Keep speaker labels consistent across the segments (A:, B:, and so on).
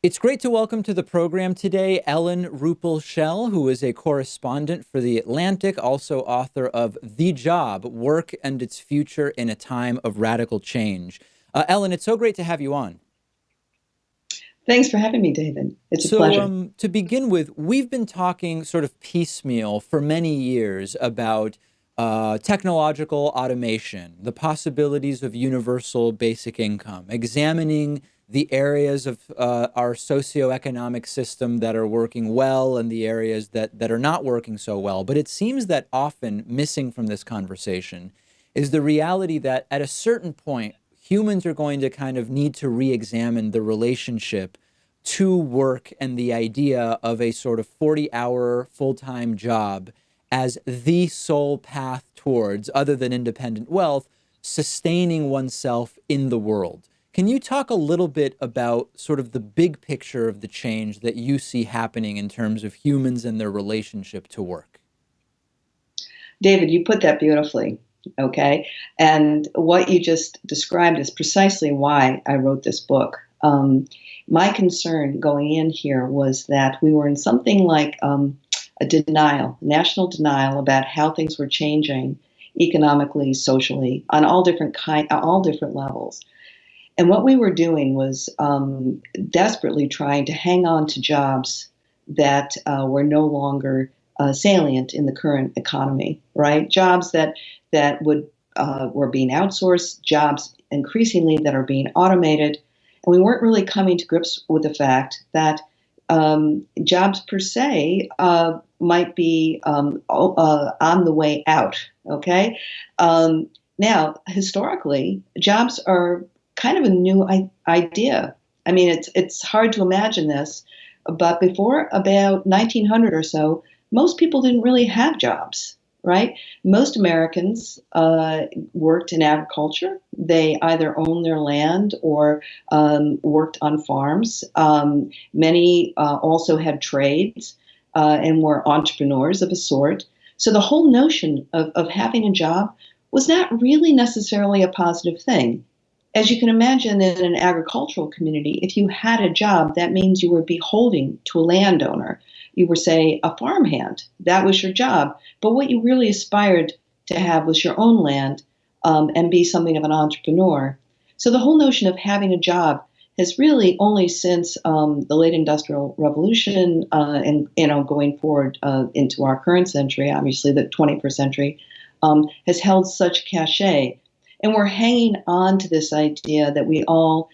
A: It's great to welcome to the program today Ellen Ruppel Shell, who is a correspondent for The Atlantic, also author of The Job, Work and Its Future in a Time of Radical Change. Ellen, it's so great to have you on.
B: Thanks for having me, David. It's a
A: So,
B: pleasure.
A: to begin with, we've been talking sort of piecemeal for many years about technological automation, the possibilities of universal basic income, examining the areas of our socioeconomic system that are working well and the areas that are not working so well. But it seems that often missing from this conversation is the reality that at a certain point, humans are going to kind of need to re-examine the relationship to work and the idea of a sort of 40-hour full-time job as the sole path towards, other than independent wealth, sustaining oneself in the world. Can you talk a little bit about sort of the big picture of the change that you see happening in terms of humans and their relationship to work?
B: David, you put that beautifully, okay? And what you just described is precisely why I wrote this book. My concern going in here was that we were in something like a denial, national denial about how things were changing economically, socially, on all different levels. And what we were doing was desperately trying to hang on to jobs that were no longer salient in the current economy, right? Jobs that would were being outsourced, jobs increasingly that are being automated, and we weren't really coming to grips with the fact that jobs per se might be on the way out. Okay, now historically, jobs are kind of a new idea. I mean, it's hard to imagine this, but before about 1900 or so, most people didn't really have jobs, right? Most Americans worked in agriculture. They either owned their land or worked on farms. Many also had trades and were entrepreneurs of a sort. So the whole notion of having a job was not really necessarily a positive thing. As you can imagine, in an agricultural community, if you had a job, that means you were beholden to a landowner. You were, say, a farmhand. That was your job. But what you really aspired to have was your own land and be something of an entrepreneur. So the whole notion of having a job has really only since the late Industrial Revolution and going forward into our current century, obviously the 21st century, has held such cachet. And we're hanging on to this idea that we all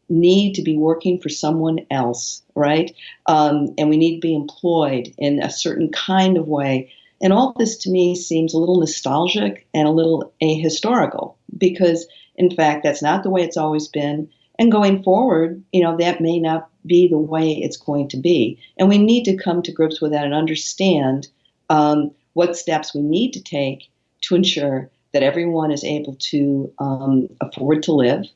B: need to be working for someone else, right? And we need to be employed in a certain kind of way. And all this to me seems a little nostalgic and a little ahistorical because, in fact, that's not the way it's always been. And going forward, that may not be the way it's going to be. And we need to come to grips with that and understand what steps we need to take to ensure that everyone is able to afford to live,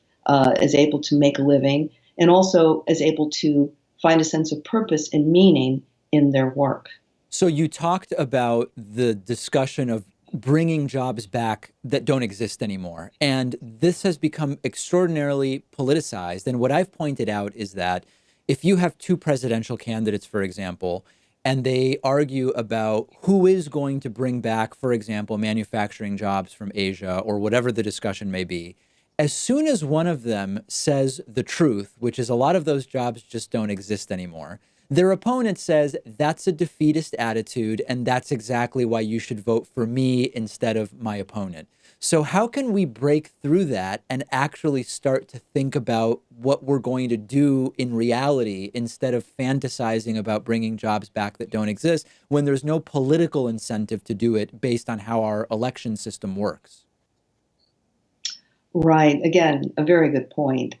B: is able to make a living, and also is able to find a sense of purpose and meaning in their work.
A: So you talked about the discussion of bringing jobs back that don't exist anymore. And this has become extraordinarily politicized. And what I've pointed out is that if you have two presidential candidates, for example, and they argue about who is going to bring back, for example, manufacturing jobs from Asia or whatever the discussion may be, as soon as one of them says the truth, which is a lot of those jobs just don't exist anymore, their opponent says that's a defeatist attitude, and that's exactly why you should vote for me instead of my opponent. So how can we break through that and actually start to think about what we're going to do in reality instead of fantasizing about bringing jobs back that don't exist when there's no political incentive to do it based on how our election system works?
B: Right. Again, a very good point.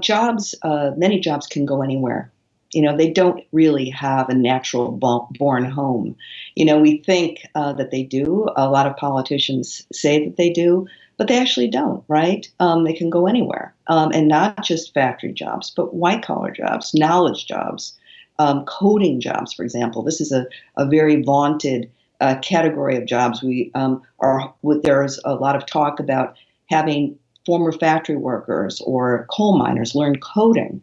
B: Jobs, many jobs can go anywhere. They don't really have a natural born home. We think that they do. A lot of politicians say that they do, but they actually don't, right? They can go anywhere. And not just factory jobs, but white collar jobs, knowledge jobs, coding jobs, for example. This is a very vaunted category of jobs. There's a lot of talk about having former factory workers or coal miners learn coding.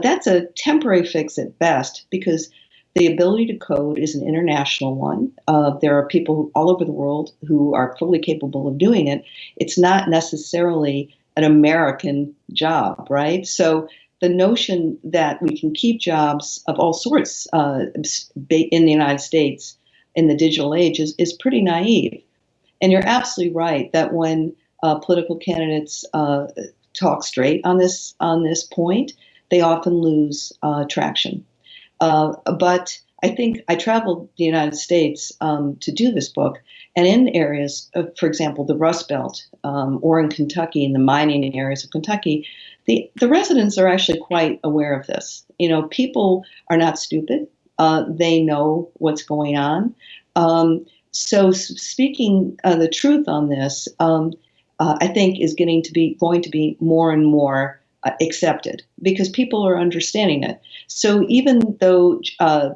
B: That's a temporary fix at best because the ability to code is an international one. There are people all over the world who are fully capable of doing it. It's not necessarily an American job, right? So the notion that we can keep jobs of all sorts in the United States in the digital age is pretty naive. And you're absolutely right that when political candidates talk straight on this point, they often lose traction. But I think I traveled the United States to do this book, and in areas, for example, the Rust Belt or in Kentucky, in the mining areas of Kentucky, the residents are actually quite aware of this. You know, people are not stupid. They know what's going on. So speaking the truth on this, I think is going to be more and more accepted because people are understanding it. So even though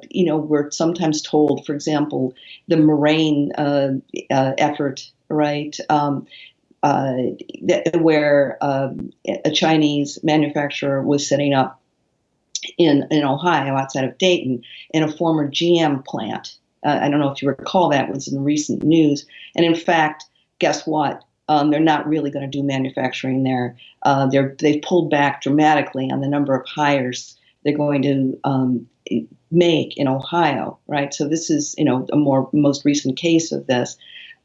B: you know we're sometimes told, for example, the Moraine effort, right, where a Chinese manufacturer was setting up in Ohio outside of Dayton in a former GM plant. I don't know if you recall that was in recent news. And in fact, guess what? They're not really going to do manufacturing there. They've pulled back dramatically on the number of hires they're going to make in Ohio, right? So this is, you know, most recent case of this.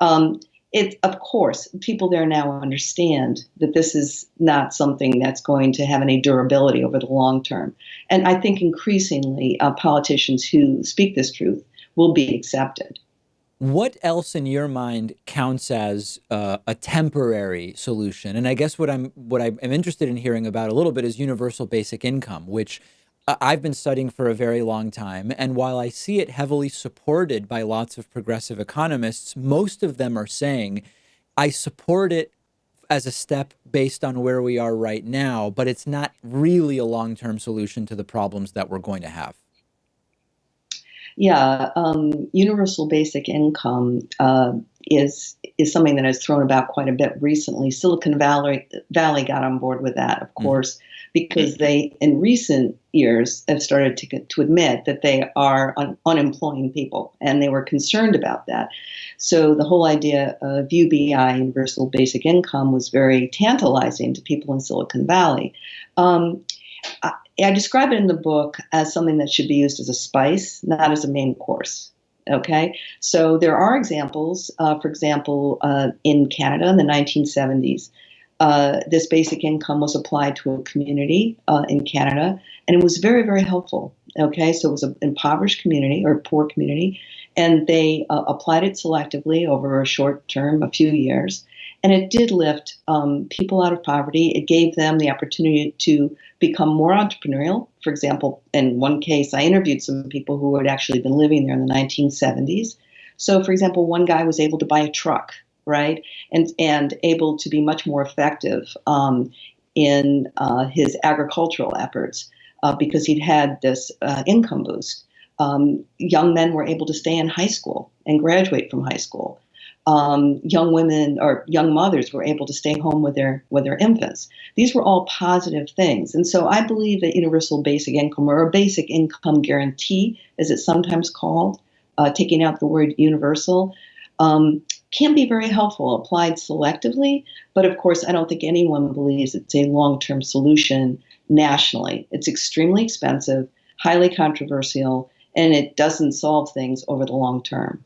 B: Of course, people there now understand that this is not something that's going to have any durability over the long term. And I think increasingly politicians who speak this truth will be accepted.
A: What else in your mind counts as a temporary solution? And I guess what I'm interested in hearing about a little bit is universal basic income, which I've been studying for a very long time. And while I see it heavily supported by lots of progressive economists, most of them are saying, I support it as a step based on where we are right now, but it's not really a long-term solution to the problems that we're going to have.
B: Yeah, universal basic income is something that has thrown about quite a bit recently. Silicon Valley got on board with that, of course, because they, in recent years, have started to admit that they are unemploying people, and they were concerned about that. So the whole idea of UBI, universal basic income, was very tantalizing to people in Silicon Valley. I describe it in the book as something that should be used as a spice, not as a main course. Okay, so there are examples. For example, in Canada in the 1970s, this basic income was applied to a community in Canada, and it was very, very helpful. Okay, so it was an impoverished community or poor community, and they applied it selectively over a short term, a few years. And it did lift people out of poverty. It gave them the opportunity to become more entrepreneurial. For example, in one case, I interviewed some people who had actually been living there in the 1970s. So, for example, one guy was able to buy a truck, right, and able to be much more effective in his agricultural efforts because he'd had this income boost. Young men were able to stay in high school and graduate from high school. Young women or young mothers were able to stay home with their infants. These were all positive things. And so I believe that universal basic income, or a basic income guarantee, as it's sometimes called, taking out the word universal, can be very helpful applied selectively. But of course, I don't think anyone believes it's a long-term solution nationally. It's extremely expensive, highly controversial, and it doesn't solve things over the long term.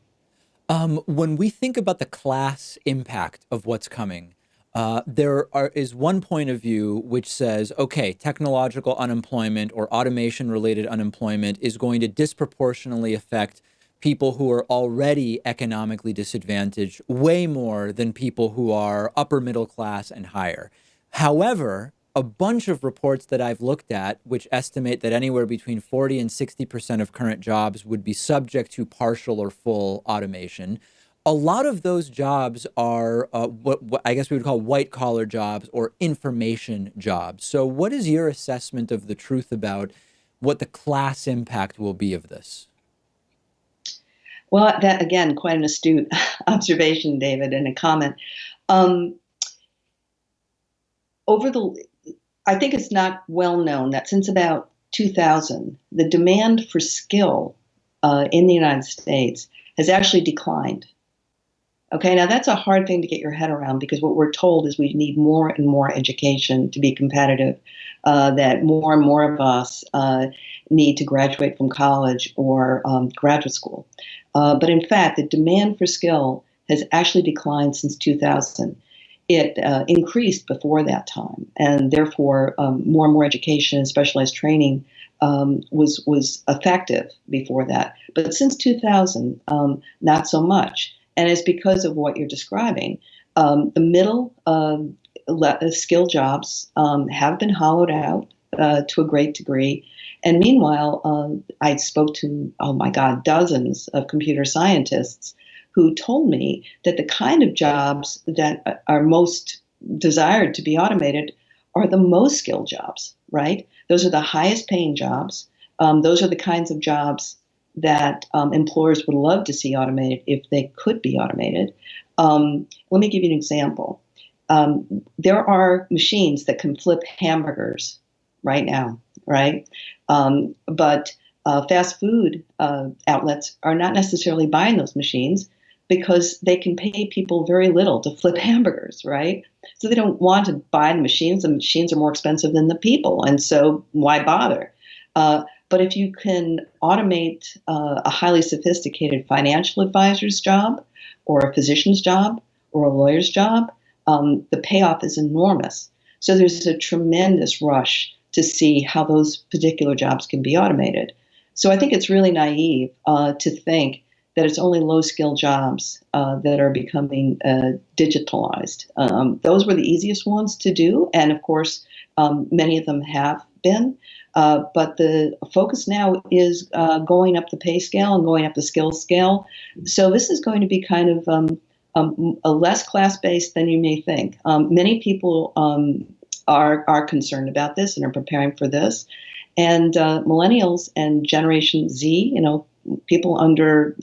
A: When we think about the class impact of what's coming, is one point of view which says, okay, technological unemployment or automation related unemployment is going to disproportionately affect people who are already economically disadvantaged way more than people who are upper middle class and higher. However, a bunch of reports that I've looked at, which estimate that anywhere between 40 and 60% of current jobs would be subject to partial or full automation. A lot of those jobs are what I guess we would call white collar jobs or information jobs. So what is your assessment of the truth about what the class impact will be of this?
B: Well, that again, quite an astute observation, David, and a comment. Um, over the, I think it's not well known that since about 2000, the demand for skill in the United States has actually declined. Okay, now that's a hard thing to get your head around because what we're told is we need more and more education to be competitive, that more and more of us need to graduate from college or graduate school. But in fact, the demand for skill has actually declined since 2000. It increased before that time, and therefore more and more education and specialized training was effective before that. But since 2000, not so much. And it's because of what you're describing. The middle skill jobs have been hollowed out to a great degree. And meanwhile, I spoke to, oh my God, dozens of computer scientists who told me that the kind of jobs that are most desired to be automated are the most skilled jobs, right? Those are the highest paying jobs. Those are the kinds of jobs that employers would love to see automated if they could be automated. Let me give you an example. There are machines that can flip hamburgers right now, right? But fast food outlets are not necessarily buying those machines because they can pay people very little to flip hamburgers, right? So they don't want to buy the machines. The machines are more expensive than the people, and so why bother? But if you can automate a highly sophisticated financial advisor's job, or a physician's job, or a lawyer's job, the payoff is enormous. So there's a tremendous rush to see how those particular jobs can be automated. So I think it's really naive to think that it's only low-skill jobs that are becoming digitalized. Those were the easiest ones to do, and of course, many of them have been. But the focus now is going up the pay scale and going up the skill scale. So this is going to be kind of a less class-based than you may think. Many people are concerned about this and are preparing for this. And millennials and Generation Z, people under,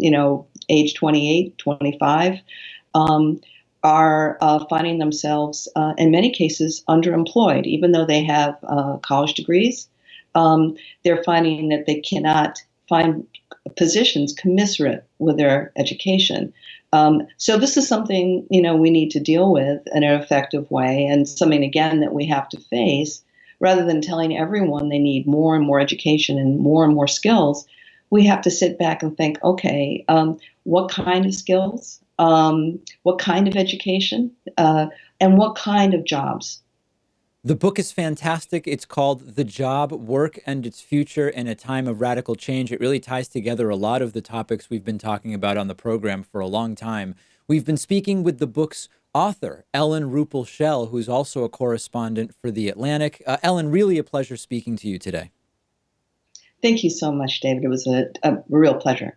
B: age 28, 25, are finding themselves, in many cases, underemployed, even though they have college degrees. They're finding that they cannot find positions commensurate with their education. So this is something, we need to deal with in an effective way, and something, again, that we have to face. Rather than telling everyone they need more and more education and more skills, we have to sit back and think, okay, what kind of skills, what kind of education, and what kind of jobs?
A: The book is fantastic. It's called The Job, Work, and Its Future in a Time of Radical Change. It really ties together a lot of the topics we've been talking about on the program for a long time. We've been speaking with the book's author, Ellen Ruppel Shell, who's also a correspondent for The Atlantic. Ellen, really a pleasure speaking to you today.
B: Thank you so much, David. It was a real pleasure.